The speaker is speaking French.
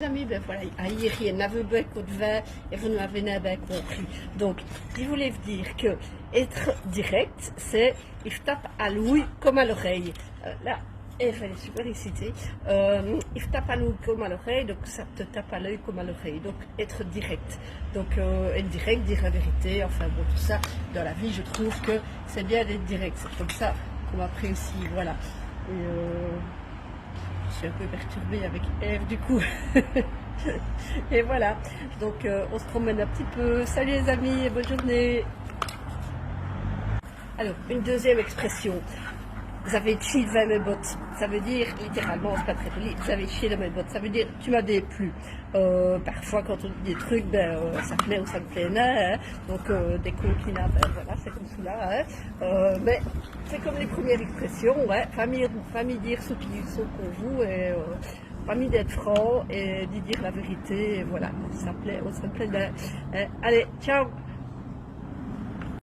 Amis, ben voilà, hier, il n'avait pas de vin et vous n'avez pas compris. Donc, je voulais vous dire que être direct, c'est il tape à l'ouïe comme à l'oreille. Là, elle est super excitée. Il tape à l'ouïe comme à l'oreille, donc ça te tape à l'œil comme à l'oreille. Donc, être direct. Donc, être direct, dire la vérité. Enfin, bon, tout ça, dans la vie, je trouve que c'est bien d'être direct. C'est comme ça qu'on apprécie. Voilà. Et, je suis un peu perturbée avec Eve du coup. Et voilà, donc on se promène un petit peu. Salut les amis et bonne journée. Alors, une deuxième expression. Vous avez chié dans mes bottes. Ça veut dire, littéralement, c'est pas très joli, vous avez chié dans mes bottes. Ça veut dire, tu m'as déplu. Parfois, quand on dit des trucs, ça plaît ou ça me plaît, hein. Donc, des coquinats, voilà, c'est comme cela, hein. Mais c'est comme les premières expressions, ouais. Famille dire ce qu'ils sont pour vous, et famille d'être franc et d'y dire la vérité, et voilà. Ça me plaît bien. Allez, ciao!